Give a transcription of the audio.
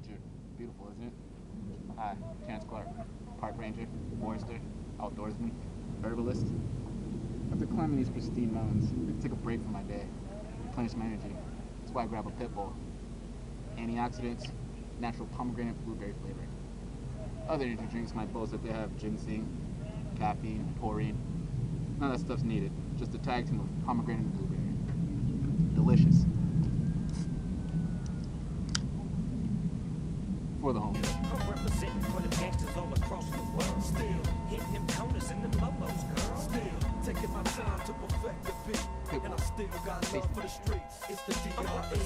nature. Beautiful, isn't it? Hi, Chance Clark, park ranger, forester, outdoorsman, herbalist. After climbing these pristine mountains, I take a break from my day, replenish my energy. That's why I grab a pit bull. Antioxidants, natural pomegranate blueberry flavor. Other energy drinks might boast that they have ginseng, caffeine, taurine. None of that stuff's needed. Just a tag team of pomegranate and blueberry. Delicious. For the home. I'm representing for the gangsters all across the world. Still hitting them corners and them lolos, girl. Still taking my time to perfect the beat. And I still got love for the streets. It's the D.R.E.